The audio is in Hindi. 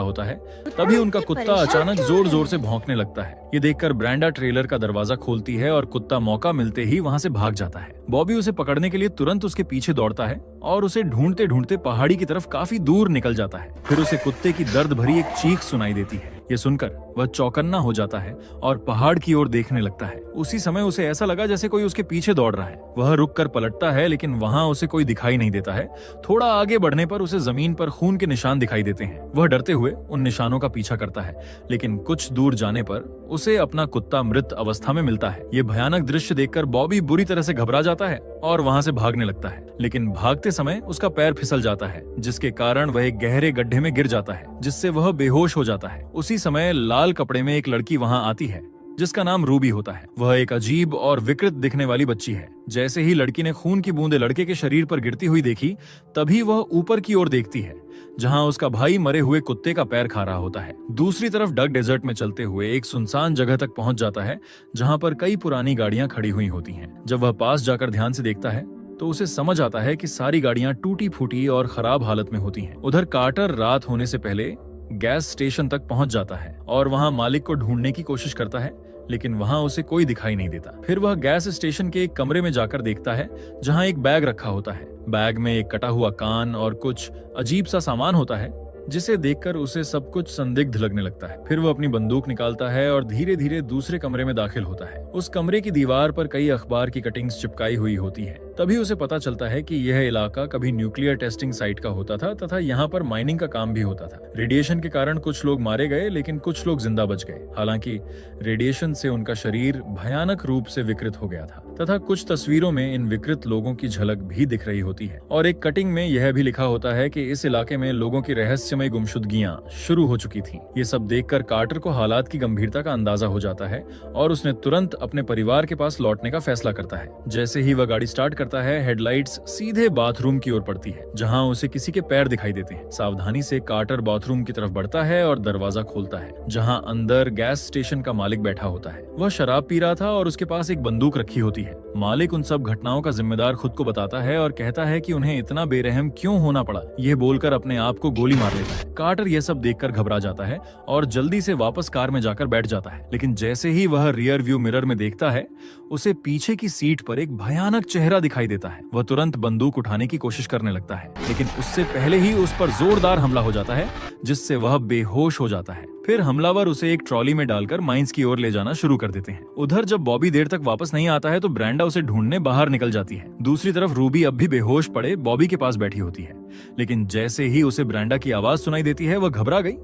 होता है, तभी उनका कुत्ता अचानक जोर जोर से भौंकने लगता है। ये देखकर ब्रेंडा ट्रेलर का दरवाजा खोलती है और कुत्ता मौका मिलते ही वहाँ से भाग जाता है। बॉबी उसे पकड़ने के लिए तुरंत उसके पीछे दौड़ता है और उसे ढूंढते ढूंढते पहाड़ी की तरफ काफी दूर निकल जाता है। फिर उसे कुत्ते की दर्द भरी एक चीख सुनाई देती है। ये सुनकर वह चौकन्ना हो जाता है और पहाड़ की ओर देखने लगता है। उसी समय उसे ऐसा लगा जैसे कोई उसके पीछे दौड़ रहा है। वह रुक कर पलटता है, लेकिन वहाँ उसे कोई दिखाई नहीं देता है। थोड़ा आगे बढ़ने पर उसे जमीन पर खून के निशान दिखाई देते हैं। वह डरते हुए उन निशानों का पीछा करता है, लेकिन कुछ दूर जाने पर उसे अपना कुत्ता मृत अवस्था में मिलता है। ये भयानक दृश्य देखकर बॉबी बुरी तरह से घबरा जाता है और वहाँ से भागने लगता है, लेकिन भागते समय उसका पैर फिसल जाता है, जिसके कारण वह एक गहरे गड्ढे में गिर जाता है, जिससे वह बेहोश हो जाता है। उसी समय लाल कपड़े में एक लड़की वहाँ आती है, जिसका नाम रूबी होता है। वह एक अजीब और विकृत दिखने वाली बच्ची है। जैसे ही लड़की ने खून की बूंदें लड़के के शरीर पर गिरती हुई देखी, तभी वह ऊपर की ओर देखती है, जहां उसका भाई मरे हुए कुत्ते का पैर खा रहा होता है। दूसरी तरफ डग डेजर्ट में चलते हुए एक सुनसान जगह तक पहुंच जाता है, जहां पर कई पुरानी गाड़ियां खड़ी हुई होती हैं। जब वह पास जाकर ध्यान से देखता है तो उसे समझ आता है कि सारी गाड़ियां टूटी फूटी और खराब हालत में होती हैं। उधर कार्टर रात होने से पहले गैस स्टेशन तक पहुंच जाता है और वहां मालिक को ढूंढने की कोशिश करता है, लेकिन वहां उसे कोई दिखाई नहीं देता। फिर वह गैस स्टेशन के एक कमरे में जाकर देखता है, जहां एक बैग रखा होता है। बैग में एक कटा हुआ कान और कुछ अजीब सा सामान होता है, जिसे देखकर उसे सब कुछ संदिग्ध लगने लगता है। फिर वो अपनी बंदूक निकालता है और धीरे धीरे दूसरे कमरे में दाखिल होता है। उस कमरे की दीवार पर कई अखबार की कटिंग्स चिपकाई हुई होती है। तभी उसे पता चलता है कि यह इलाका कभी न्यूक्लियर टेस्टिंग साइट का होता था तथा यहाँ पर माइनिंग का काम भी होता था। रेडिएशन के कारण कुछ लोग मारे गए, लेकिन कुछ लोग जिंदा बच गए। हालांकि रेडिएशन से उनका शरीर भयानक रूप से विकृत हो गया था तथा कुछ तस्वीरों में इन विकृत लोगों की झलक भी दिख रही होती है। और एक कटिंग में यह भी लिखा होता है कि इस इलाके में लोगों की रहस्यमय गुमशुदगियां शुरू हो चुकी थी। ये सब देखकर कार्टर को हालात की गंभीरता का अंदाजा हो जाता है और उसने तुरंत अपने परिवार के पास लौटने का फैसला करता है। जैसे ही वह गाड़ी स्टार्ट करता है, हेडलाइट्स सीधे बाथरूम की ओर पड़ती है, जहां उसे किसी के पैर दिखाई देते हैं। सावधानी से कार्टर बाथरूम की तरफ बढ़ता है और दरवाजा खोलता है, जहां अंदर गैस स्टेशन का मालिक बैठा होता है। वह शराब पी रहा था और उसके पास एक बंदूक रखी होती है। मालिक उन सब घटनाओं का जिम्मेदार खुद को बताता है और कहता है कि उन्हें इतना बेरहम क्यों होना पड़ा। यह बोलकर अपने आप को गोली मार लेता है। कार्टर यह सब देखकर घबरा जाता है और जल्दी से वापस कार में जाकर बैठ जाता है, लेकिन जैसे ही वह रियर व्यू मिरर में देखता है, उसे पीछे की सीट पर एक भयानक चेहरा दिखाई देता है। वह तुरंत बंदूक उठाने की कोशिश करने लगता है, लेकिन उससे पहले ही उस पर जोरदार हमला हो जाता है, जिससे वह बेहोश हो जाता है। फिर हमलावर उसे एक ट्रॉली में डालकर माइंस की ओर ले जाना शुरू कर देते हैं। उधर जब बॉबी देर तक वापस नहीं आता है तो ब्रेंडा उसे ढूंढने बाहर निकल जाती है। दूसरी तरफ रूबी अब भी बेहोश पड़े बॉबी के पास बैठी होती है, लेकिन जैसे ही उसे ब्रेंडा की आवाज सुनाई देती है, वह घबरा गई